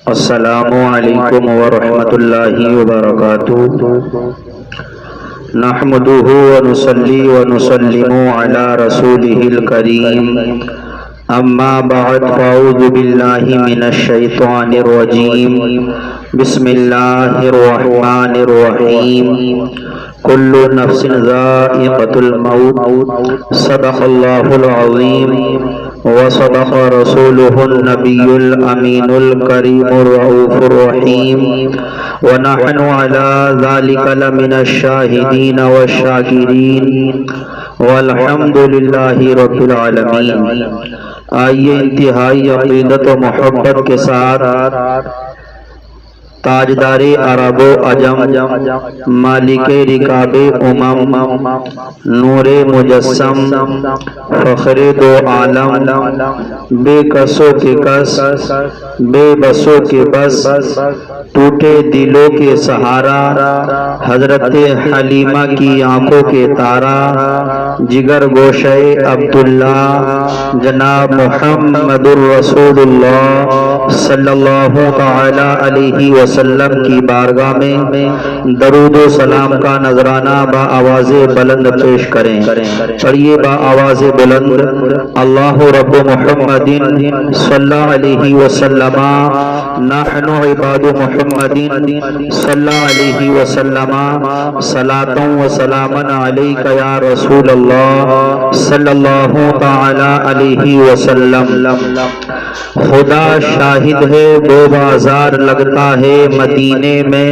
السلام علیکم ورحمۃ اللہ وبرکاتہ۔ نحمده ونصلي ونسلم على رسوله الكريم، اما بعد فاعوذ باللہ من الشیطان الرجیم، بسم اللہ الرحمن الرحیم۔ کل نفس ذائقۃ الموت، صدق اللہ العظیم وصدق رسوله النبی الامین الکریم الرؤوف الرحیم، ونحن على ذلك لمن الشاہدین والشاکرین، والحمد للہ رب العالمین۔ آئیے انتہائی عقیدت و محبت کے ساتھ تاجدار عرب و عجم، مالک رکاب امم، نور مجسم، فخر دو عالم، بے کسوں کے کس، بے بسوں کے بس، ٹوٹے دلوں کے سہارا، حضرت حلیمہ کی آنکھوں کے تارا، جگر گوشے عبداللہ جناب محمد الرسول اللہ صلی اللہ تعالی علیہ وسلم کی بارگاہ میں درود و سلام کا نذرانہ با آواز بلند پیش کریں۔ پڑھیے با آواز بلند، اللہ رب محمد صلی اللہ علیہ وسلم، نحن عباد محمد صلی اللہ علیہ وسلم، صلاۃ و سلام علیک یا رسول اللہ صلی اللہ تعالی علیہ وسلم۔ خدا شاہد ہے وہ بازار لگتا ہے مدینے میں،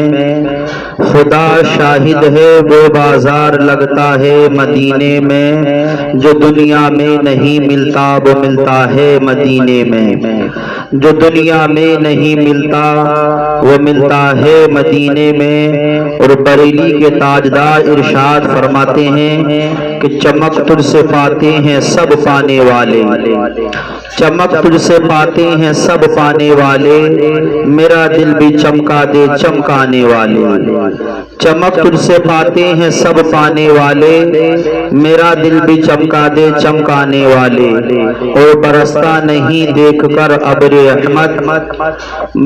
خدا شاہد ہے وہ بازار لگتا ہے مدینے میں، جو دنیا میں نہیں ملتا وہ ملتا ہے مدینے میں، جو دنیا میں نہیں ملتا وہ ملتا ہے مدینے میں۔ اور بریلی کے تاجدار ارشاد فرماتے ہیں کہ چمک تجھ سے پاتے ہیں سب پانے والے، چمک تجھ سے پاتے ہیں سب پانے والے، میرا دل بھی چمکا دے چمکانے والے، چمک تجھ سے پاتے ہیں سب پانے والے، میرا دل بھی چمکا دے چمکانے والے۔ اور برستا نہیں دیکھ کر ابر رحمت،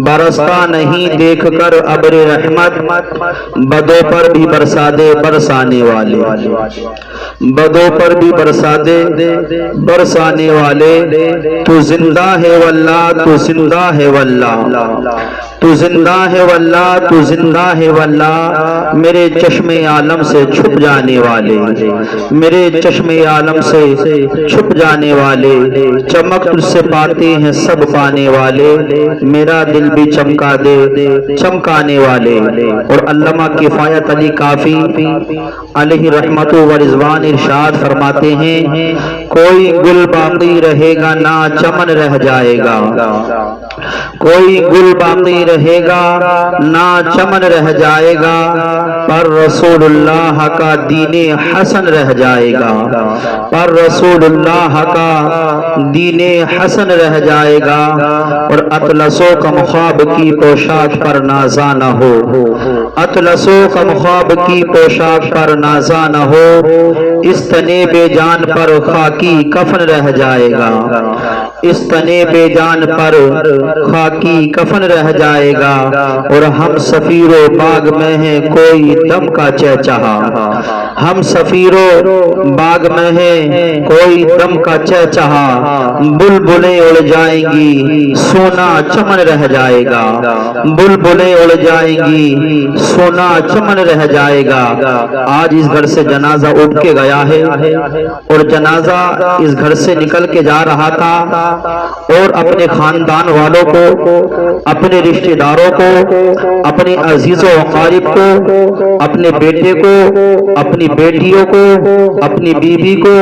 برستا نہیں دیکھ کر ابر رحمت، بدوں پر بھی برسا دے برسانے والے، بدوں پر بھی برسا دے برسانے والے۔ تو زندہ ہے واللہ، تو زندہ ہے واللہ، تو زندہ ہے واللہ، تو زندہ ہے واللہ، میرے چشم عالم سے چھپ جانے والے، میرے چشم عالم سے چھپ جانے والے، چمک تجھ سے پاتے ہیں سب پانے والے، میرا دل بھی چمکا دے چمکانے والے۔ اور علامہ کفایت علی کافی علیہ رحمت و رضوان ارشاد فرماتے ہیں، کوئی گل باقی رہے گا نہ چمن رہ جائے گا، کوئی گل باقی رہے گا نہ چمن رہ جائے گا، پر رسول اللہ کا دین حسن رہ جائے گا، پر رسول اللہ کا دین حسن رہ جائے گا۔ اور اطلسوں کا خواب کی پوشاک پر نازا نہ ہو، اطلسوں کا خواب کی پوشاک پر نازا نہ ہو، اس تنے بے جان پر خاکی کفن رہ جائے گا، اس تنے بے جان پر خاکی کفن رہ جائے گا۔ اور ہم سفیر و باغ میں ہیں کوئی دم کا چہچہا، ہم سفیر و باغ میں ہیں کوئی دم کا چہچہا، بلبلیں اڑ جائیں گی سونا چمن رہ جائے گا، بلبلیں اڑ جائیں گی سونا چمن رہ جائے گا۔ آج اس گھر سے جنازہ اٹھ کے گیا ہے، اور جنازہ اس گھر سے نکل کے جا رہا تھا، اور اپنے خاندان والوں کو، اپنے رشتہ داروں کو، اپنے عزیز و اقارب کو، اپنے بیٹے کو، اپنی بیٹیوں کو، اپنی بیوی کو،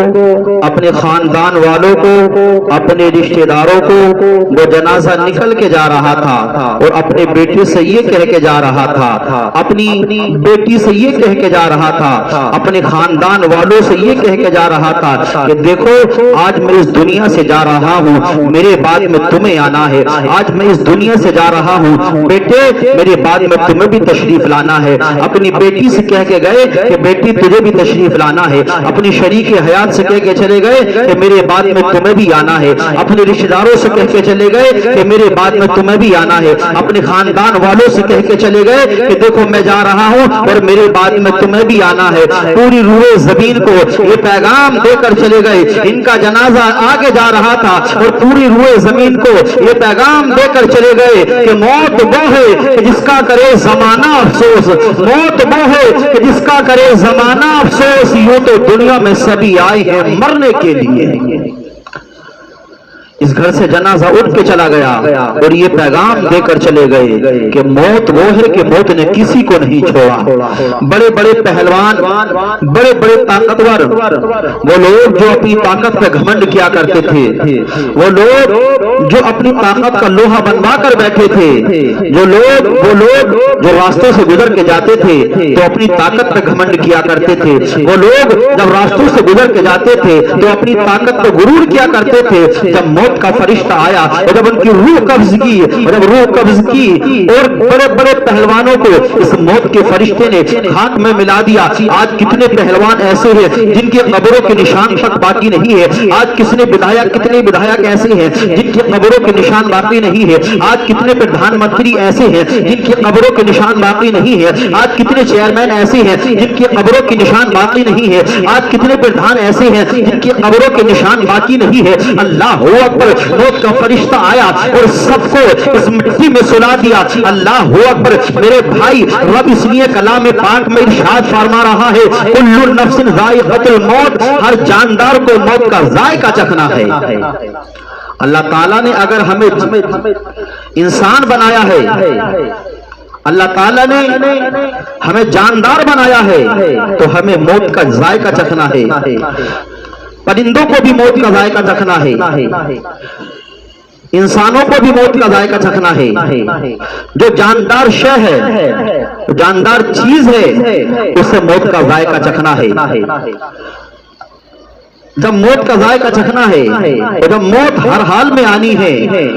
اپنے خاندان والوں کو، اپنے رشتہ داروں کو، وہ جنازہ نکل کے جا رہا تھا، اور اپنے بیٹے سے یہ کہہ کے جا رہا تھا، اپنی بیٹی سے یہ کہہ کے جا رہا تھا، اپنے خاندان والوں والوں سے یہ کہہ کے جا رہا تھا کہ دیکھو آج میں اس دنیا سے جا رہا ہوں، میرے بعد میں تمہیں آنا ہے۔ آج میں اس دنیا سے جا رہا ہوں بیٹے، میرے بعد میں تمہیں بھی تشریف لانا ہے۔ اپنی بیٹی سے کہہ کے گئے کہ بیٹی تجھے بھی تشریف لانا ہے۔ اپنی شریک حیات سے کہہ کے چلے گئے کہ میرے بعد میں تمہیں بھی آنا ہے۔ اپنے رشتہ داروں سے کہہ کے چلے گئے کہ میرے بعد میں تمہیں بھی آنا ہے۔ اپنے خاندان والوں سے کہہ کے چلے گئے کہ دیکھو میں جا رہا ہوں اور میرے بعد میں تمہیں بھی آنا ہے۔ پوری روئے زمین کو یہ پیغام دے کر چلے گئے۔ ان کا جنازہ آگے جا رہا تھا اور پوری روئے زمین کو یہ پیغام دے کر چلے گئے کہ موت وہ ہے کہ جس کا کرے زمانہ افسوس، موت وہ ہے کہ جس کا کرے زمانہ افسوس، یوں تو دنیا میں سبھی آئے ہیں مرنے کے لیے۔ اس گھر سے جنازہ اٹھ کے چلا گیا اور یہ پیغام دے کر چلے گئے کہ موت وہ ہے کہ موت نے کسی کو نہیں چھوڑا۔ بڑے بڑے پہلوان، بڑے بڑے طاقتور، وہ لوگ جو اپنی طاقت پہ گھمنڈ کیا کرتے تھے، وہ لوگ جو اپنی طاقت کا لوہا بنوا کر بیٹھے تھے، وہ لوگ جو راستوں سے گزر کے جاتے تھے تو اپنی طاقت پہ گھمنڈ کیا کرتے تھے، وہ لوگ جب راستوں سے گزر کے جاتے تھے تو اپنی طاقت پہ غرور کیا کرتے تھے۔ جب موت کا فرشتہ آیا اور جب ان کی روح قبض کی، اور جب روح قبض کی اور بڑے بڑے پہلوانوں کو اس موت کے فرشتے نے خاک میں ملا دیا۔ آج کتنے پہلوان ایسے ہیں جن کی قبروں کے نشان تک باقی نہیں ہے۔ آج کتنے بدھایک ایسے ہیں جن کی قبروں کے نشان باقی نہیں ہے۔ آج کتنے پردھان منتری ایسے ہیں جن کی قبروں کے نشان باقی نہیں ہے۔ آج کتنے چیئرمین ایسے ہیں جن کی قبروں کے نشان باقی نہیں ہے۔ آج کتنے پردھان ایسے ہیں جن کی قبروں کے نشان باقی نہیں ہے۔ اللہ اکبر، موت کا فرشتہ آیا اور سب کو اس مٹی میں سلا دیا۔ اللہ اکبر میرے بھائی، رب اس لیے کلام پاک میں ارشاد فرما رہا ہے کل نفس ذائقۃ الموت، ہر جاندار کو موت کا ذائقہ چکھنا ہے۔ اللہ تعالیٰ نے اگر ہمیں انسان بنایا ہے، اللہ تعالیٰ نے ہمیں جاندار بنایا ہے تو ہمیں موت کا ذائقہ چکھنا ہے۔ پرندوں کو بھی موت کا ذائقہ چکھنا ہے، انسانوں کو بھی موت کا ذائقہ چکھنا ہے۔ جو جاندار شے ہے، جاندار چیز ہے، اسے موت کا ذائقہ چکھنا ہے۔ جب موت کا ذائقہ چکھنا ہے اور جب موت ہر حال میں آنی ہے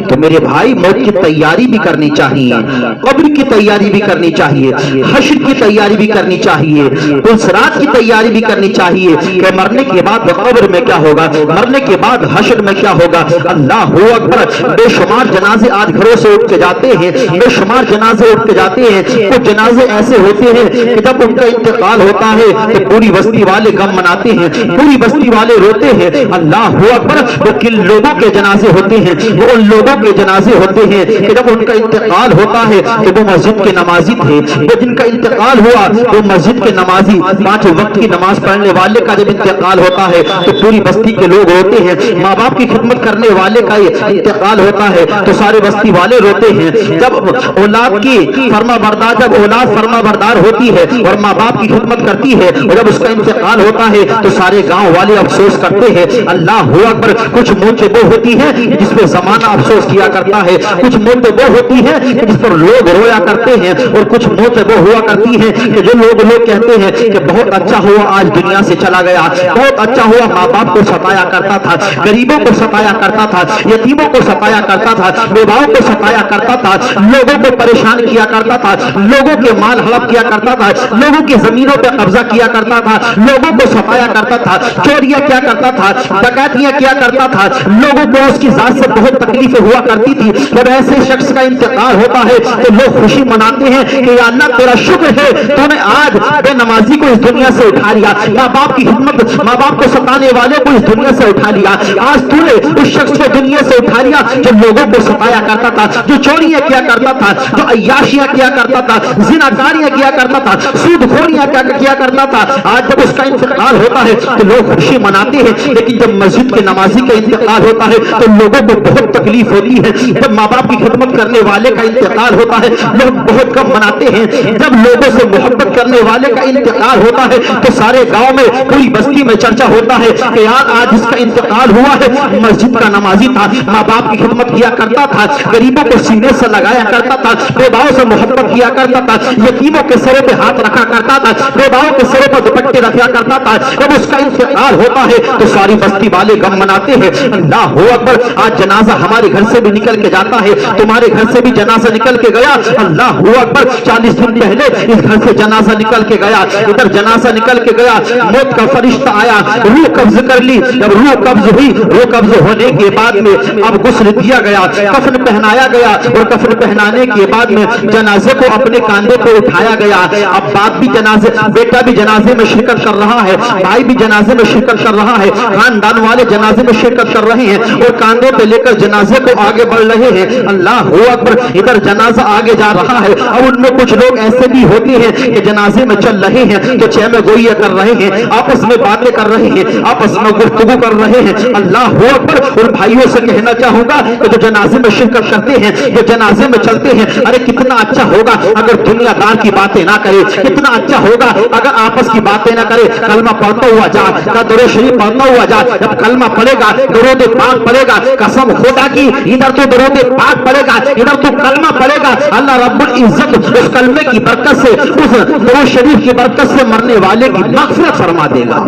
تو میرے بھائی موت کی تیاری بھی کرنی چاہیے، قبر کی تیاری بھی کرنی چاہیے، حشر کی تیاری بھی کرنی چاہیے، پلسرات کی تیاری بھی کرنی چاہیے کہ مرنے کے بعد قبر میں کیا ہوگا، مرنے کے بعد حشر میں کیا ہوگا۔ اللہ اکبر، بے شمار جنازے آج گھروں سے اٹھ کے جاتے ہیں، بے شمار جنازے اٹھ کے جاتے ہیں۔ کچھ جنازے ایسے ہوتے ہیں کہ جب ان کا انتقال ہوتا ہے تو پوری بستی والے غم مناتے ہیں، پوری بستی والے ہوتے ہیں۔ اللہ اکبر، وہ کن لوگوں کے جنازے ہوتے ہیں، وہ ان لوگوں کے جنازے ہوتے ہیں کہ جب ان کا انتقال ہوتا ہے تو وہ مسجد کے نمازی تھے، وہ جن کا انتقال ہوا وہ مسجد کے نمازی، 5 وقت کی نماز پڑھنے والے کا جب انتقال ہوتا ہے تو پوری بستی کے لوگ روتے ہیں۔ ماں باپ کی خدمت کرنے والے کا انتقال ہوتا ہے تو سارے بستی والے روتے ہیں۔ جب اولاد کی فرما بردار، جب اولاد فرما بردار ہوتی ہے اور ماں باپ کی خدمت کرتی ہے اور جب اس کا انتقال ہوتا ہے تو سارے گاؤں والے افسوس کرتے ہیں۔ اللہ اکبر، کچھ موتیں وہ ہوتی ہیں جس پہ زمانہ افسوس کیا کرتا ہے، کچھ موتیں وہ ہوتی ہیں جس پر لوگ رویا کرتے ہیں، اور کچھ موتیں وہ ہوا کرتی ہیں کہ جو لوگ کہتے ہیں کہ بہت اچھا ہوا آج دنیا سے چلا گیا، بہت اچھا ہوا ماں باپ کو ستایا کرتا تھا، غریبوں کو ستایا کرتا تھا، یتیموں کو ستایا کرتا تھا، بیواؤں کو ستایا کرتا تھا، لوگوں کو پریشان کیا کرتا تھا، لوگوں کے مال ہڑپ کیا کرتا تھا، لوگوں کی زمینوں پہ قبضہ کیا کرتا تھا، لوگوں کو ستایا کرتا تھا، چوریاں کیا کرتا تھا، ڈکیتیاں کیا کرتا تھا، لوگوں کو اس کی ذات سے بہت تکلیفیں ہوا کرتی تھی۔ جب ایسے شخص کا انتقال ہوتا ہے تو لوگ خوشی مناتے ہیں کہ یا اللہ تیرا شکر ہے تو نے آج بے نمازی کو اس دنیا سے اٹھا لیا، ماں باپ کی خدمت، ماں باپ کو ستانے والے کو اس دنیا سے اٹھا لیا، آج تو نے اس شخص کو دنیا سے اٹھا لیا جو لوگوں کو ستایا کرتا تھا، جو چوریاں کیا کرتا تھا، جو عیاشیاں کیا کرتا تھا، زناکاریاں کیا کرتا تھا، سود خوریاں کیا کرتا تھا۔ آج جب اس کا انتقال ہوتا ہے تو لوگ خوشی مناتے مناتے ہیں, لیکن جب مسجد کے نمازی کا انتقال ہوتا ہے تو لوگوں کو بہت تکلیف ہوتی ہے. جب ماں باپ کی خدمت کرنے والے کا انتقال ہوتا ہے لوگ بہت کم مناتے ہیں. جب لوگوں سے محبت کرنے والے کا انتقال ہوتا ہے تو سارے گاؤں میں, پوری بستی میں چرچا ہوتا ہے کہ یار آج اس کا انتقال ہوا ہے, مسجد کا نمازی تھا, ماں باپ کی خدمت کیا کرتا تھا, غریبوں کو سینے سے لگایا کرتا تھا, بیواؤں سے محبت کیا کرتا تھا, یتیموں کے سروں پہ ہاتھ رکھا کرتا تھا, بیواؤں کے سروں پر دوپٹے رکھا کرتا تھا. جب اس کا انتقال ہوتا ہے تو ساری بستی والے غم مناتے ہیں. اللہ اکبر, آج جنازہ ہمارے گھر سے بھی نکل کے جاتا ہے, تمہارے گھر سے بھی جنازہ نکل کے گیا. اللہ اکبر, 40 دن پہلے اس گھر سے جنازہ نکل کے گیا, ادھر جنازہ نکل کے گیا, موت کا فرشتہ آیا, روح قبض کر لی. جب روح قبض ہوئی, روح قبض ہونے کے بعد میں اب غسل دیا گیا, کفن پہنایا گیا, اور کفن پہنانے کے بعد میں جنازے کو اپنے کاندھے پہ اٹھایا گیا. اب باپ بھی جنازے, بیٹا بھی جنازے میں شرکت کر رہا ہے, بھائی بھی جنازے میں شرکت کر رہا ہے, خاندان والے جنازے میں شرکت کر رہے ہیں اور کاندھے پہ لے کر جنازے کو آگے بڑھ رہے ہیں. اللہ اکبر, ادھر جنازہ آگے جا رہا ہے. اب ان میں کچھ لوگ ایسے بھی ہوتے ہیں کہ جنازے میں چل رہے ہیں تو چہمہ گوئیاں کر رہے ہیں, آپس میں باتیں کر رہے ہیں, آپس میں گفتگو کر رہے ہیں. اللہ اکبر, اور بھائیوں سے کہنا چاہوں گا کہ جو جنازے میں شرکت کرتے ہیں, جو جنازے میں چلتے ہیں, ارے کتنا اچھا ہوگا اگر دنیا دار کی باتیں نہ کرے, کتنا اچھا ہوگا اگر آپس کی باتیں نہ کرے. کلمہ پڑھتا ہوا جا, درود شریف پڑھتا ہوا جا. جب کلمہ پڑھے گا, درود پاک پڑھے گا, قسم خدا کی ادھر تو درود پاک پڑھے گا, ادھر تو کلمہ پڑھے گا, اللہ رب العزت اس کلمے کی برکت سے, اس درود شریف کی برکت سے مرنے والے کی مغفرت فرما دے گا.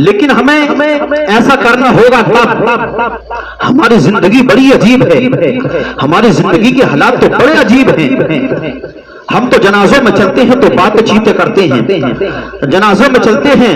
لیکن ہمیں ایسا کرنا ہوگا تب. ہماری زندگی بڑی عجیب ہے, ہماری زندگی کے حالات تو بڑے عجیب ہیں. ہم تو جنازوں میں چلتے ہیں تو بات چیتیں کرتے ہیں, جنازوں میں چلتے ہیں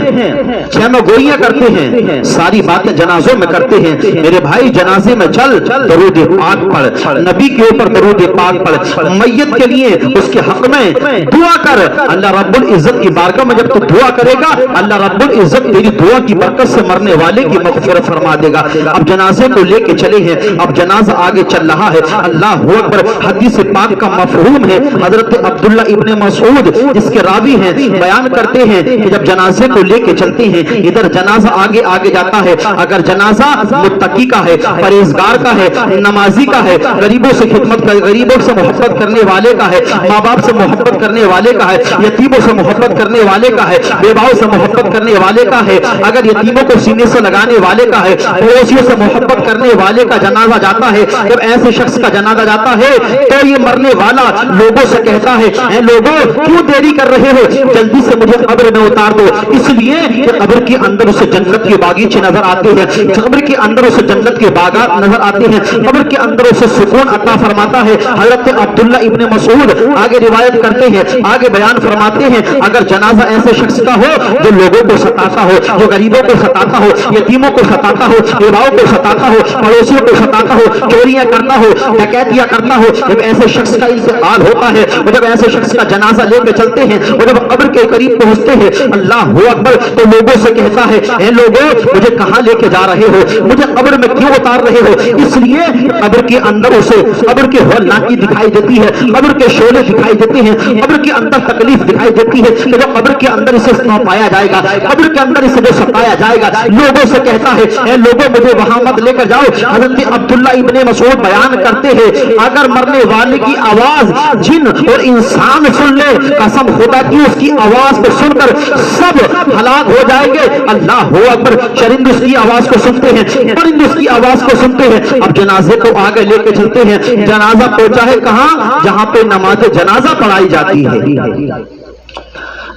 چہمہ گوئیاں کرتے ہیں, ساری باتیں جنازوں میں کرتے ہیں. میرے بھائی جنازے میں چل, درود پاک پڑھ, نبی کے اوپر درود پاک پڑھ, میت کے لیے اس کے حق میں دعا کر. اللہ رب العزت کی بارگاہ میں جب تو دعا کرے گا, اللہ رب العزت تیری دعا کی برکت سے مرنے والے کی مغفرت فرما دے گا. اب جنازے کو لے کے چلے ہیں, اب جنازہ آگے چل رہا ہے. اللہ اکبر, حدیث پاک کا مفہوم ہے, حضرت عبداللہ ابن مسعود جس کے راوی ہیں بیان کرتے ہیں کہ جب جنازے کو لے کے چلتے ہیں, ادھر جنازہ آگے آگے جاتا ہے. اگر جنازہ متقی کا ہے, پرہیزگار کا ہے, نمازی کا ہے, غریبوں سے خدمت, غریبوں سے محبت کرنے والے کا ہے, ماں باپ سے محبت کرنے والے کا ہے, یتیموں سے محبت کرنے والے کا ہے, بیواؤں سے محبت کرنے والے کا ہے, اگر یتیموں کو سینے سے لگانے والے کا ہے, پڑوسیوں سے محبت کرنے والے کا جنازہ جاتا ہے. جب ایسے شخص کا جنازہ جاتا ہے تو یہ مرنے والا لوگوں سے کہتا ہے, اے لوگوں کیوں دیری کر رہے ہو, جلدی سے مجھے قبر میں اتار دو. اس لیے کہ قبر کے اندر اسے جنت کے باغیچے نظر آتے ہیں, قبر کے اندر اسے جنت کے باغات نظر آتے ہیں, قبر کے اندر اسے سکون عطا فرماتا ہے. حضرت عبداللہ ابن مسعود آگے روایت کرتے ہیں, آگے بیان فرماتے ہیں, اگر جنازہ ایسے شخص کا ہو جو لوگوں کو ستاتا ہو, جو غریبوں کو ستاتا ہو, یتیموں کو ستاتا ہو, بیواؤں کو ستاتا ہو, پڑوسیوں کو ستاتا ہو, چوریاں کرتا ہو, ڈکیتیاں کرتا ہو, جب ایسے شخص کا انتقال ہوتا ہے, جب ایسے شخص کا جنازہ لے کے چلتے ہیں اور جب قبر کے قریب پہنچتے ہیں, اللہ اکبر, تو لوگوں سے کہتا ہے, اے لوگوں مجھے کہاں لے کے جا رہے ہو, مجھے قبر میں کیوں اتار رہے ہو. اس لیے قبر کے اندر اسے قبر کے ہولناکی دکھائی دیتی ہے, قبر کے شعلے دکھائی دیتے ہیں, قبر کے اندر تکلیف دکھائی دیتی ہے کہ جب قبر کے اندر اسے پایا جائے گا, قبر کے اندر اسے جو ستایا جائے گا. لوگوں سے کہتا ہے, اے لوگوں مجھے وہاں مت لے کر جاؤ. حضرت عبداللہ ابن مسعود بیان کرتے ہیں, اگر مرنے والے کی آواز جن اور انسان سن لے, قسم خدا کی اس کی آواز کو سن کر سب ہلاک ہو جائیں گے. اللہ اکبر, چرند اس کی آواز کو سنتے ہیں, پرند اس کی آواز کو سنتے ہیں. اب جنازے کو آگے لے کے چلتے ہیں, جنازہ پہنچا ہے کہاں, جہاں پہ نماز جنازہ پڑھائی جاتی ہے,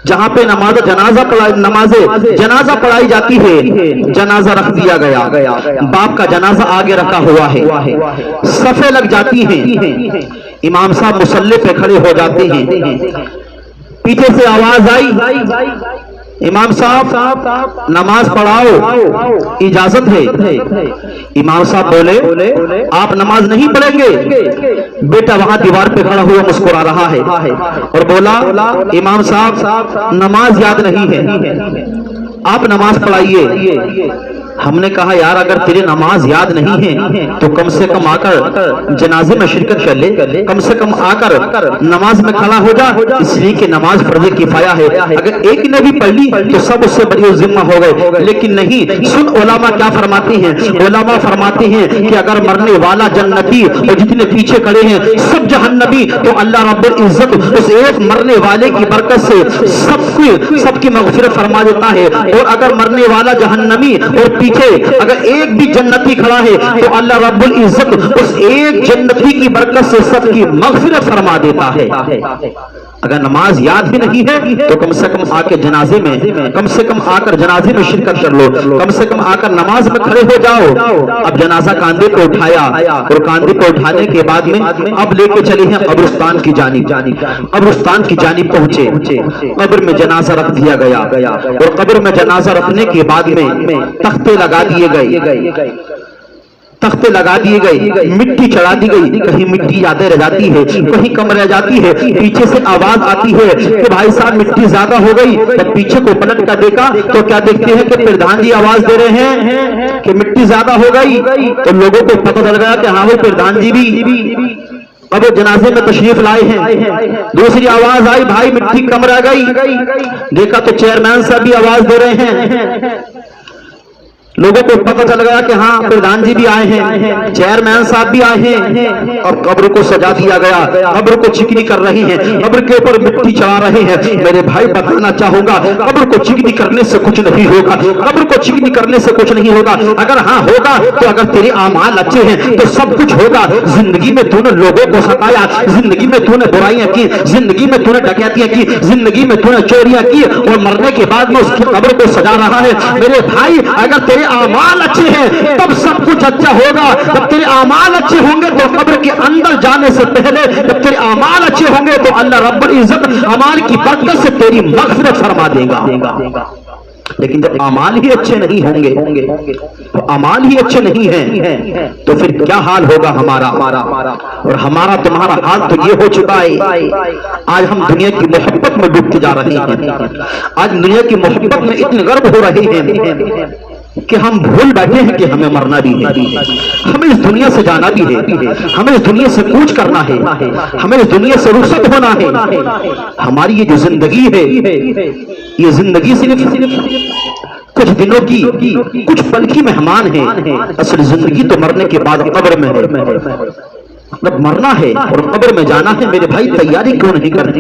جہاں پہ نماز جنازہ پڑھائی جاتی ہے. جنازہ رکھ دیا گیا, باپ کا جنازہ آگے رکھا ہوا ہے, صفیں لگ جاتی ہیں, امام صاحب مصلی پہ کھڑے ہو جاتے ہیں. پیچھے سے آواز آئی, امام صاحب نماز پڑھاؤ, اجازت ہے. امام صاحب بولے, آپ نماز نہیں پڑھیں گے. بیٹا وہاں دیوار پہ کھڑا ہوا مسکرا رہا ہے اور بولا, امام صاحب نماز یاد نہیں ہے, آپ نماز پڑھائیے. ہم نے کہا یار اگر تیری نماز یاد نہیں ہے تو کم سے کم آ کر جنازے میں شرکت کر لے، کم سے کم آ کر نماز میں کھڑا ہو جا، اس لیے کہ نماز فرض کفایہ ہے، اگر ایک نے بھی پڑھ لی تو سب اس سے بڑی ذمہ ہو گئے۔ لیکن نہیں، سن علماء کیا فرماتے ہیں، علماء فرماتے ہیں کہ اگر مرنے والا جنتی اور جتنے پیچھے کھڑے ہیں سب جہنمی، تو اللہ رب العزت اس ایک مرنے والے کی برکت سے سب کی مغفرت فرما دیتا ہے، اور اگر مرنے والا جہنمی اور پیچھے اگر ایک بھی جنتی کھڑا ہے تو اللہ رب العزت اس ایک جنتی کی برکت سے سب کی مغفرت فرما دیتا ہے۔ اگر نماز یاد بھی نہیں ہے تو کم سے کم آ کے جنازے میں، کم سے کم آ کر جنازے میں شرکت کر لو، کم سے کم آ کر نماز میں کھڑے ہو جاؤ۔ اب جنازہ کاندھے پہ اٹھایا اور کاندھے پہ اٹھانے کے بعد میں اب لے کے چلے ہیں قبرستان کی جانب، قبرستان کی جانب پہنچے، قبر میں جنازہ رکھ دیا گیا، اور قبر میں جنازہ رکھنے کے بعد میں تختے لگا دیے گئے، تختے لگا دیے گئے، مٹی چڑھا دی گئی، کہیں مٹی زیادہ رہ جاتی ہے، کہیں کم رہ جاتی ہے، پیچھے سے آواز آتی ہے کہ بھائی صاحب مٹی زیادہ ہو گئی، جب پیچھے کو پلٹ کر دیکھا تو کیا دیکھتے ہیں کہ پردھان جی آواز دے رہے ہیں کہ مٹی زیادہ ہو گئی، تو لوگوں کو پتہ چل گیا کہ ہاں وہ پردھان جی بھی اب جنازے میں تشریف لائے ہیں۔ دوسری آواز آئی بھائی مٹی کم رہ گئی، دیکھا تو چیئرمین صاحب بھی آواز دے رہے ہیں، لوگوں کو پتہ چل گیا کہ ہاں پردھان جی بھی آئے ہیں، چیئرمین صاحب بھی آئے ہیں، اور قبر کو سجا دیا گیا، قبر کو چکنی کر رہی ہیں، قبر کے اوپر مٹی چڑھا رہے ہیں۔ میرے بھائی بتانا چاہوں گا قبر کو چکنی کرنے سے کچھ نہیں ہوگا، قبر کو چکنی کرنے سے کچھ نہیں ہوگا، اگر ہاں ہوگا تو اگر تیرے اعمال اچھے ہیں تو سب کچھ ہوگا۔ زندگی میں تو نے لوگوں کو ستایا، زندگی میں تو نے برائیاں کی، زندگی میں تو نے ڈکیتیاں کی، زندگی میں تو نے چوریاں کی، اور مرنے کے بعد میں اس کی قبر کو سجا رہا ہے۔ میرے بھائی اگر تیرے اعمال اچھے ہیں تب سب کچھ اچھا ہوگا، جب تیرے اعمال اچھے ہوں گے تو قبر کے اندر جانے سے پہلے جب تیرے اعمال اچھے ہوں گے تو اللہ رب العزت اعمال کی برکت سے تیری مغفرت فرما دے گا۔ لیکن جب اعمال ہی اچھے نہیں ہوں گے، تو اعمال ہی اچھے نہیں ہیں تو پھر کیا حال ہوگا ہمارا، اور ہمارا تمہارا حال تو یہ ہو چکا ہے۔ آج ہم دنیا کی محبت میں ڈوبتے جا رہے ہیں، آج دنیا کی محبت میں اتنے غرق ہو رہے ہیں کہ ہم بھول بیٹھے ہیں کہ ہمیں مرنا بھی ہے، ہمیں اس دنیا سے جانا بھی ہے، ہمیں اس دنیا سے کوچ کرنا ہے، ہمیں اس دنیا سے رخصت ہونا ہے۔ ہماری یہ جو زندگی ہے یہ زندگی صرف کچھ دنوں کی، کچھ پل کی مہمان ہے، اصل زندگی تو مرنے کے بعد قبر میں ہے۔ جب مرنا ہے اور قبر میں جانا ہے میرے بھائی تیاری کیوں نہیں کرتے،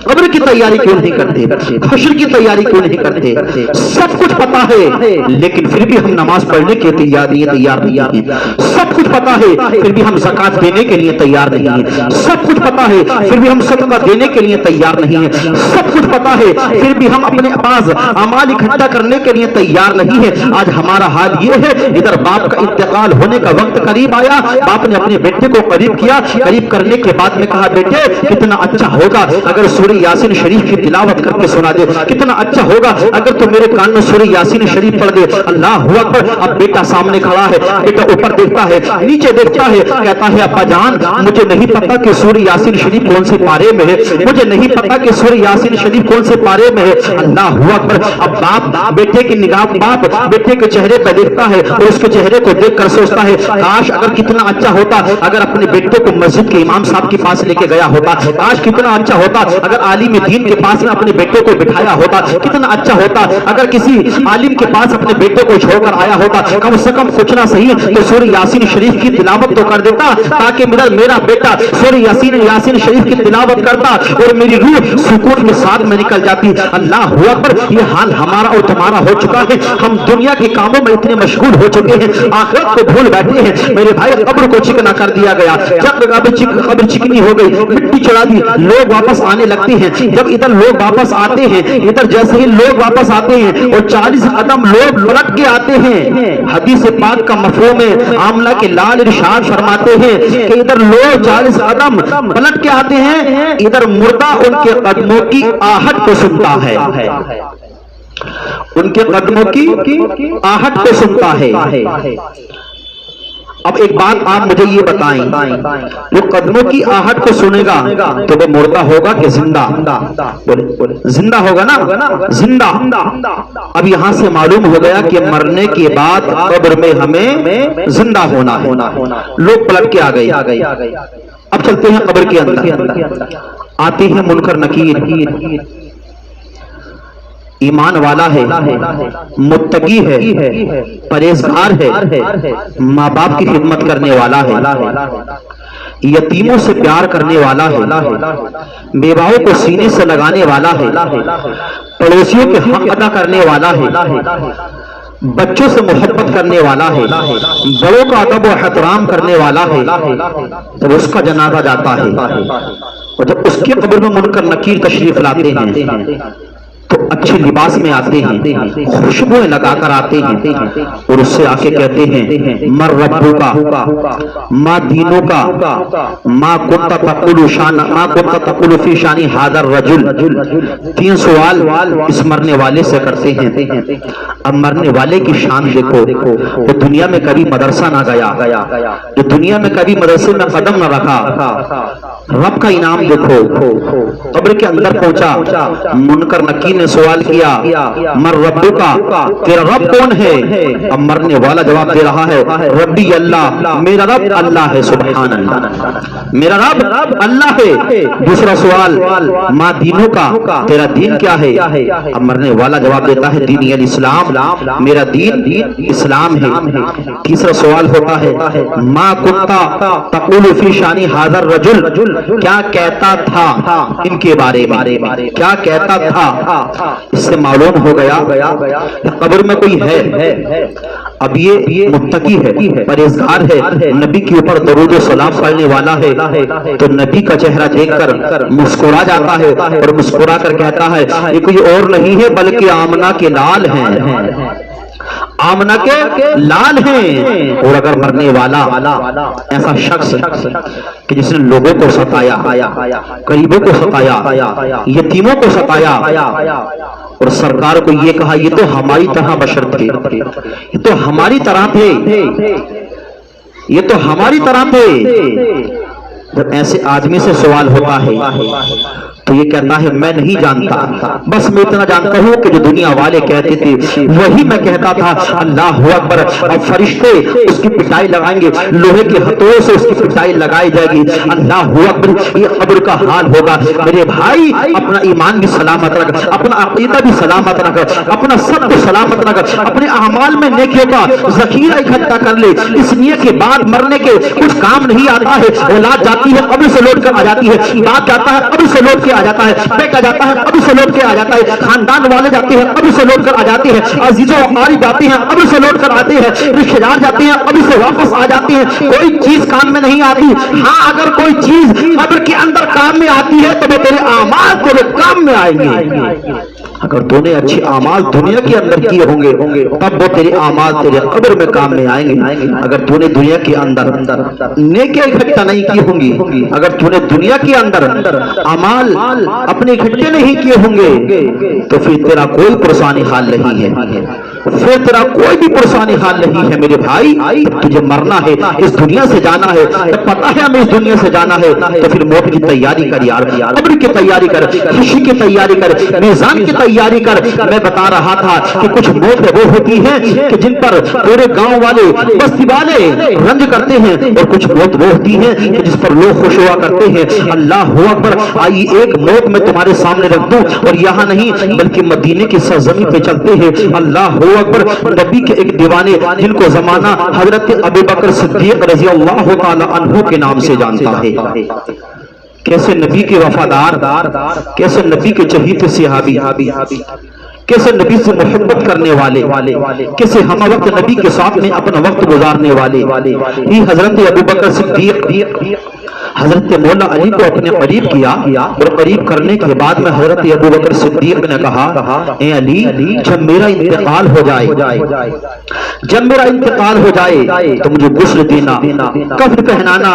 قبر کی تیاری کیوں نہیں کرتے، حشر کی تیاری کیوں نہیں کرتے؟ سب کچھ پتا ہے لیکن پھر بھی ہم نماز پڑھنے کے تیار نہیں ہیں، سب کچھ پتا ہے پھر بھی ہم زکوٰۃ دینے کے لیے تیار نہیں ہیں، سب کچھ پتا ہے پھر بھی ہم صدقہ دینے کے لیے تیار نہیں ہیں، سب کچھ پتا ہے پھر بھی ہم اپنے پاس اعمال اکٹھا کرنے کے لیے تیار نہیں ہیں۔ آج ہمارا حال یہ ہے، ادھر باپ کا انتقال ہونے کا وقت قریب آیا، باپ نے اپنے بیٹے کو قریب کیا، قریب کرنے کے بعد میں کہا بیٹے کتنا اچھا ہوگا اگر سورہ یاسین شریف کی تلاوت کر کے سنا دے، کتنا اچھا ہوگا اگر تو میرے کان میں سورہ یاسین شریف پڑھ دے۔ اللہ اکبر۔ اب بیٹا سامنے کھڑا ہے، بیٹا اوپر دیکھتا ہے، نیچے دیکھتا ہے، کہتا ہے ابا جان مجھے نہیں پتا کہ سورہ یاسین شریف کون سے پارے میں ہے، مجھے نہیں پتا کہ سورہ یاسین شریف کون سے پارے میں ہے۔ اللہ اکبر۔ اب باپ بیٹے کی نگاہ، باپ بیٹے کے چہرے پہ دیکھتا ہے اور اس کے چہرے کو دیکھ کر سوچتا ہے کاش اگر کتنا اچھا ہوتا اگر اپنے بیٹے کو مسجد کے امام صاحب کے پاس لے کے گیا ہوتا، کاش کتنا اچھا ہوتا اگر عالم دین کے پاس میں اپنے بیٹے کو بٹھایا ہوتا، کتنا اچھا ہوتا اگر کسی عالم کے پاس اپنے بیٹے کو چھوڑ کر آیا ہوتا، کم سے کم کچھ نہ صحیح تو سورہ یاسین شریف کی تلاوت تو کر دیتا تاکہ میرا بیٹا سورہ یاسین شریف کی تلاوت کرتا اور میری روح سکون کے ساتھ میں نکل جاتی۔ اللہ اکبر۔ یہ حال ہمارا اور تمہارا ہو چکا ہے، ہم دنیا کے کاموں میں اتنے مشغول ہو چکے ہیں، آخرت کو بھول بیٹھے ہیں۔ میرے بھائی قبر کو چکنا کر دیا گیا، جب قبر چکنی ہو گئی، مٹی چڑھا دی، لوگ واپس آنے لگتے ہیں۔ جب ادھر لوگ واپس آتے ہیں، ادھر جیسے ہی لوگ واپس آتے ہیں اور 40 قدم لوگ پلٹ کے آتے ہیں، حدیث پاک کا مفہوم ہے عاملہ کے لال ارشاد فرماتے ہیں کہ ادھر لوگ 40 قدم پلٹ کے آتے ہیں، ادھر مردہ ان کے قدموں کی آہٹ کو سنتا ہے، ان کے قدموں کی آہٹ کو سنتا ہے۔ اب ایک بات آپ مجھے یہ بتائیں، جو قدموں کی آہٹ کو سنے گا تو وہ مردہ ہوگا کہ زندہ؟ زندہ ہوگا نا، زندہ۔ اب یہاں سے معلوم ہو گیا کہ مرنے کے بعد قبر میں ہمیں زندہ ہونا ہے۔ لوگ پلٹ کے آ گئے۔ اب چلتے ہیں قبر کے اندر، آتے ہیں منکر نکیر۔ ایمان والا ہے، متقی ہے، پرہیزگار ہے، ماں باپ کی خدمت کرنے والا ہے، یتیموں سے پیار کرنے والا ہے، بیواؤں کو سینے سے لگانے والا ہے، پڑوسیوں کے حق ادا کرنے والا ہے، بچوں سے محبت کرنے والا ہے، بڑوں کا ادب و احترام کرنے والا ہے۔ جب اس کا جنازہ جاتا ہے اور جب اس کی قبر میں منکر نکیر تشریف لاتے ہیں تو اچھے لباس میں آتے ہیں، خوشبوئیں لگا کر آتے ہیں اور اس سے آ کے کہتے ہیں مر ربو کا، ما دینوں کا، ما کنت تقول فی شانی ھذا الرجل۔ 3 سوال اس مرنے والے سے کرتے ہیں۔ اب مرنے والے کی شان دیکھو، جو دنیا میں کبھی مدرسہ نہ گیا، جو دنیا میں کبھی مدرسے میں قدم نہ رکھا، رب کا انعام دیکھو۔ قبر کے اندر پہنچا، منکر نکیر نے سوال کیا مر ربو کا، تیرا رب کون ہے؟ اب مرنے والا جواب دے رہا ہے ربی اللہ، میرا رب اللہ ہے، سبحان اللہ، میرا رب اللہ ہے۔ دوسرا سوال ماں دینوں کا، تیرا دین کیا ہے؟ اب مرنے والا جواب دیتا ہے دینی الاسلام، میرا دین اسلام ہے۔ تیسرا سوال ہوتا ہے ماں کنتا تقول فی شانی ھذا الرجل، کیا کہتا تھا ان کے بارے میں، کیا کہتا تھا؟ اس سے معلوم ہو گیا کہ قبر میں کوئی ہے۔ اب یہ متقی ہے، پرہیزگار ہے، نبی کے اوپر درود و سلام پڑھنے والا ہے، تو نبی کا چہرہ دیکھ کر مسکرا جاتا ہے اور مسکرا کر کہتا ہے یہ کوئی اور نہیں ہے بلکہ آمنہ کے لال ہیں، آمنہ کے لال ہیں۔ اور اگر مرنے والا ایسا شخص کہ جس نے لوگوں کو ستایا، غریبوں کو ستایا، یتیموں کو ستایا اور سرکار کو یہ کہا یہ تو ہماری طرح بشر تھے، یہ تو ہماری طرح تھے، یہ تو ہماری طرح تھے، جب ایسے آدمی سے سوال ہوتا ہے تو یہ کہتا ہے میں نہیں جانتا، بس میں اتنا جانتا ہوں کہ جو دنیا والے کہتے تھے وہی میں کہتا تھا، اللہ اکبر۔ اور فرشتے اس کی پٹائی لگائیں گے، لوہے کے ہتھوڑے سے اس کی پٹائی لگائی جائے گی، اللہ اکبر۔ یہ قبر کا حال ہوگا۔ میرے بھائی اپنا ایمان بھی سلامت رکھ، اپنا عقیدہ بھی سلامت رکھ، اپنا سب کو سلامت رکھ، اپنے اعمال میں نیکیوں کا ذخیرہ اکٹھا کر لے، اس لیے کہ بعد مرنے کے کچھ کام نہیں آتا ہے۔ اولاد جاتی ہے قبر سے لوٹ کر آ جاتی ہے، باپ جاتا ہے قبر سے لوٹ کے آ جاتا ہے، بیٹا جاتا ہے قبر سے لوٹ کے آ جاتا ہے، خاندان والے جاتے ہیں قبر سے لوٹ کر آ جاتے ہیں، عزیز و اقارب جاتے ہیں قبر سے لوٹ کر آتے ہیں، رشتہ دار جاتے ہیں قبر سے واپس آ جاتے ہیں۔ کوئی چیز کام میں نہیں آتی، ہاں اگر کوئی چیز قبر کے اندر کام میں آتی ہے تو وہ تیرے اعمال تیرے کام میں آئیں گے۔ اگر تو نے اچھے اعمال دنیا کے اندر کیے ہوں گے تب وہ تیرے اعمال تیرے قبر میں کام میں آئیں گے۔ اگر تو نے دنیا کے اندر نیکیاں اکٹھا نہیں کی ہوں گی، اگر تو نے دنیا کے اندر اعمال اپنے اکٹھے نہیں کیے ہوں گے تو پھر تیرا کوئی پرسانی حال نہیں ہے، پھر تیرا کوئی بھی پرسانی حال نہیں ہے۔ میرے بھائی تجھے مرنا ہے، اس دنیا سے جانا ہے، پتہ ہے ہمیں اس دنیا سے جانا ہے تو پھر موت کی تیاری کر یار، قبر کی تیاری کر، خوشی کی تیاری کر، میزان کی تیاری کر۔ میں بتا رہا تھا کہ کچھ موت وہ ہوتی ہیں کہ جن پر پورے گاؤں والے بستی والے رنج کرتے ہیں، اور کچھ موت وہ ہوتی ہیں کہ جس پر لوگ خوش ہوا کرتے ہیں۔ اللہ اکبر۔ آئیے ایک موت میں تمہارے سامنے رکھ دوں، اور یہاں نہیں بلکہ مدینے کی سرزمین پہ چلتے ہیں۔ اللہ اکبر۔ نبی کے ایک دیوانے جن کو زمانہ حضرت ابوبکر صدیق رضی اللہ تعالی عنہ کے نام سے جانتا ہے، کیسے نبی کے وفادار، کیسے نبی کے چہیتے صحابی، کیسے نبی سے محبت کرنے والے، کیسے ہم وقت نبی کے ساتھ میں اپنا وقت گزارنے والے، یہ حضرت ابوبکر صدیق حضرت مولا علی کو اپنے قریب کیا اور قریب کرنے کے بعد میں حضرت ابو بکر صدیق نے کہا اے علی جب میرا انتقال ہو جائے تو مجھے غسل دینا، کفن پہنانا،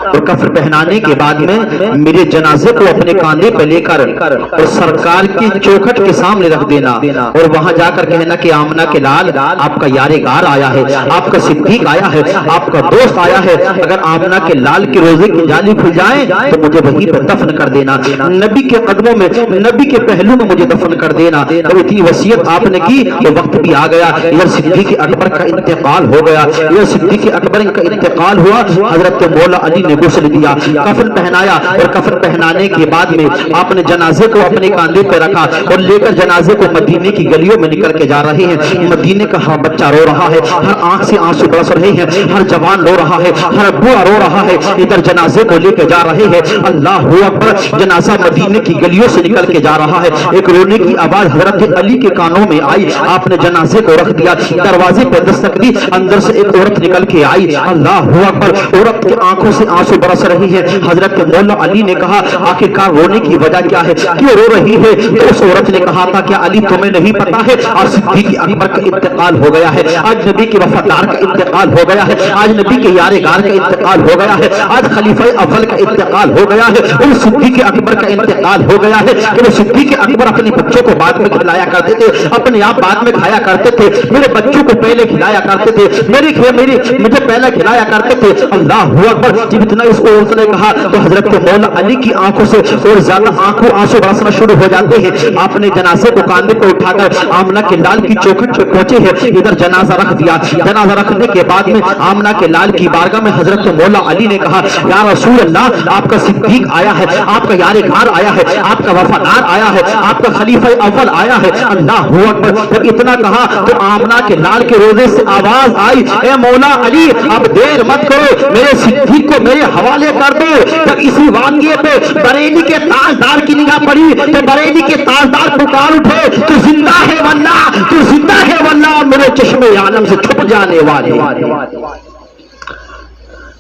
اور کفن پہنانے کے بعد میں میرے جنازے کو اپنے کاندھے پہ لے کر اور سرکار کی چوکھٹ کے سامنے رکھ دینا اور وہاں جا کر کہنا کہ آمنہ کے لال آپ کا یار غار آیا ہے، آپ کا صدیق آیا ہے، آپ کا دوست آیا ہے، اگر آمنہ کے لال کے روزے کی جالی کھل جائیں تو مجھے وہیں پہ دفن کر دینا، نبی کے قدموں میں، نبی کے پہلو میں مجھے دفن کر دینا۔ جب اتنی وصیت آپ نے کی تو وقت بھی آ گیا، یہ صدیق اکبر کا انتقال ہو گیا، یہ صدیق اکبر کا انتقال ہوا۔ حضرت مولا علی نے غسل دیا، کفن پہنایا اور کفن پہنانے کے بعد میں آپ نے جنازے کو اپنے کاندھے پہ رکھا اور لے کر جنازے کو مدینے کی گلیوں میں نکل کے جا رہے ہیں۔ مدینے کا ہر بچہ رو رہا ہے، ہر آنکھ سے آنسو برس رہے ہیں، ہر جوان رو رہا ہے، ہر بوڑھا رو رہا ہے، ادھر جنازے کو لے کے جا رہے ہیں۔ اللہ اکبر، جنازہ مدینے کی گلیوں سے نکل کے جا رہا ہے، ایک رونے کی آواز حضرت علی کے کانوں میں آئی، آپ نے جنازے کو رکھ دیا، دروازے پہ دستک دی، اندر سے ایک عورت نکل کے آئی۔ اللہ اکبر، عورت کی آنکھوں سے آنسو برس رہی ہے۔ حضرت مولا علی نے کہا آخرکار رونے کی وجہ کیا ہے، کیوں رو رہی ہے؟ تو اس عورت نے کہا تھا کہ علی تمہیں نہیں پتا ہے آج صدیق اکبر کا انتقال ہو گیا ہے، آج نبی کے وفادار کا انتقال ہو گیا ہے، آج نبی کے یار غار کا انتقال ہو گیا ہے، آج خلیفہ اول کا انتقال ہو گیا ہے، ان صدیق اکبر کا انتقال ہو گیا ہے کہ وہ صدیق اکبر اپنے بچوں کو بعد میں کھلایا کرتے تھے، اپنے آپ بعد میں کھایا کرتے تھے، میرے بچوں کو پہلے کھلایا کرتے تھے، مجھے پہلے کھلایا کرتے تھے۔ اللہ اکبر، جب اتنا اس عورت نے کہا تو حضرت مولا علی کی آنکھوں سے اور زیادہ آنسو برسنا شروع ہو جاتے ہیں۔ آپ نے جنازے کو کاندھے کو اٹھا کر آمنہ کے لال کی چوکھٹ پہ پہنچے ہیں، ادھر جنازہ رکھ دیا۔ جنازہ رکھنے کے بعد میں آمنہ کے لال کی بارگاہ میں حضرت مولا علی نے کہا یا رسول اللہ آپ کا صدیق آیا ہے، آپ کا یار غار آیا ہے، آپ کا وفادار آیا ہے، آپ کا خلیفہ اول آیا ہے۔ اللہ اکبر، جب اتنا کہا تو آمنہ کے لال کے روزے سے آواز آئی اے مولا علی اب دیر مت کرو، میرے صدیق کو میرے حوالے کر دو۔ جب اسی واقعے پہ بریلی کے تاجدار کی نگاہ پڑی تو بریلی کے تاجدار پکار اٹھے تو زندہ ہے واللہ، تو زندہ ہے واللہ، میرے چشمے عالم سے چھپ جانے والے،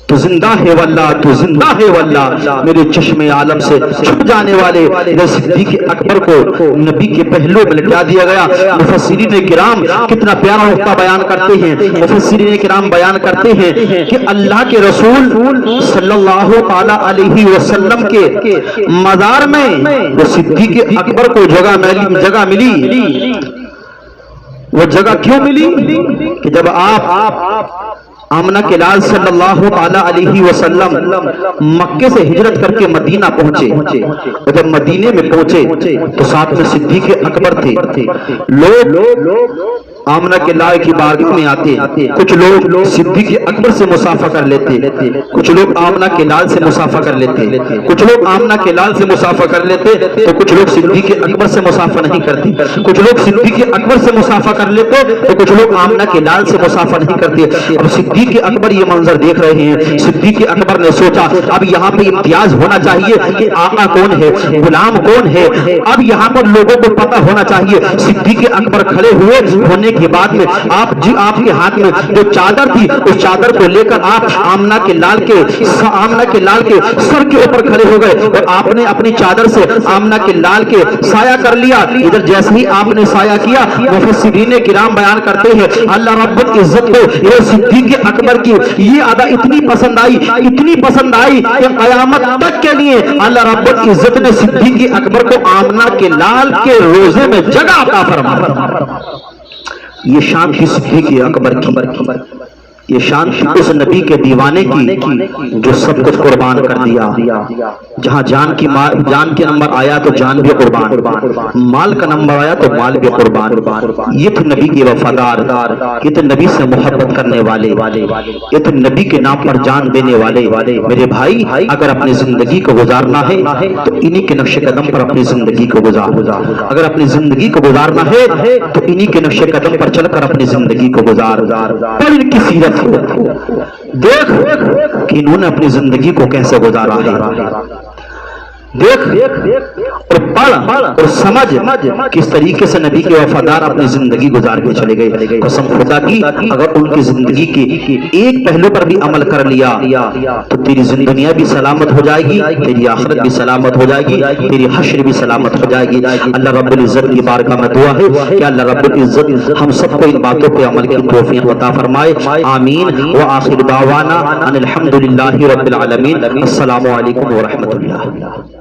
تو زندہ ہے واللہ، تو زندہ ہے واللہ، میرے چشمے عالم سے چھپ جانے والے۔ صدیق اکبر کو نبی کے پہلو میں لٹا دیا گیا۔ مفسرین کرام کتنا پیارا نقطہ بیان کرتے ہیں، مفسرین کرام بیان کرتے ہیں کہ اللہ کے رسول صلی اللہ تعالی علیہ وسلم کے مزار میں وہ صدیق اکبر کو جگہ ملی۔ وہ جگہ کیوں ملی کہ جب آپ آمنہ کے لال صلی اللہ تعالی علیہ وسلم مکے سے ہجرت کر کے مدینہ پہنچے، اور جب مدینے میں پہنچے تو ساتھ میں صدیق اکبر تھے۔ لوگ آمنہ کے لال کی بارگاہ میں آتے، کچھ لوگ صدیق اکبر سے مصافحہ کر لیتے، کچھ لوگ آمنہ کے لال سے مصافحہ کر لیتے، کچھ لوگ آمنہ کے لال سے مصافحہ کر لیتے تو کچھ لوگ صدیق اکبر سے مصافحہ نہیں کرتے، کچھ لوگ صدیق اکبر سے مصافحہ کر لیتے تو کچھ لوگ آمنہ کے لال سے مصافحہ نہیں کرتے۔ اب صدیق اکبر یہ منظر دیکھ رہے ہیں، صدیق اکبر نے سوچا اب یہاں پہ امتیاز ہونا چاہیے کہ آقا کون ہے، غلام کون ہے، اب یہاں پر لوگوں کو پتہ ہونا چاہیے۔ صدیق اکبر کھڑے ہونے کے بعد میں آپ کے ہاتھ میں جو چادر تھی اس چادر کو لے کر آپ آمنہ کے لال کے سر کے اوپر کھڑے ہو گئے اور آپ نے اپنی چادر سے آمنہ کے لال کے سایہ کر لیا۔ ادھر جیسے ہی آپ نے سایہ کیا، مفسرین کرام بیان کرتے ہیں اللہ رب العزت کو یہ صدیق اکبر کی یہ ادا اتنی پسند آئی کہ قیامت تک کے لیے اللہ رب العزت نے صدیق اکبر کو آمنہ کے لال کے روزے میں جگہ عطا فرمایا۔ یہ شان کی صدیق اکبر کی، یہ شان اس نبی کے دیوانے کی جو سب کچھ قربان کر دیا۔ جہاں جان کے نمبر آیا تو جان بھی قربان، مال کا نمبر آیا تو مال بھی قربان۔ یہ تو نبی کے وفادار، یہ تو نبی سے محبت کرنے والے، یہ تو نبی کے نام پر جان دینے والے۔ میرے بھائی اگر اپنی زندگی کو گزارنا ہے تو انہی کے نقش قدم پر اپنی زندگی کو گزار، اگر اپنی زندگی کو گزارنا ہے تو انہی کے نقش قدم پر چل کر اپنی زندگی کو گزار۔ پر ان کی سیرت دیکھ کہ انہوں نے اپنی زندگی کو کیسے گزارا ہے۔ دیکھ اور پڑھ اور سمجھ کس طریقے سے نبی کے وفادار اپنی زندگی گزار کے چلے گئے. قسم خدا کی اگر ان کی زندگی کے ایک پہلو پر بھی عمل کر لیا تو تیری دنیا بھی سلامت ہو جائے گی, تیری آخرت بھی سلامت ہو جائے گی, تیری حشر بھی سلامت ہو جائے گی. اللہ رب العزت کی بارگاہ میں دعا ہے کہ اللہ رب العزت ہم سب کو ان باتوں پہ عمل کی توفیق عطا فرمائے. آمین. وآخر دعوانا ان الحمد للہ رب العالمین. السلام علیکم ورحمۃ اللہ.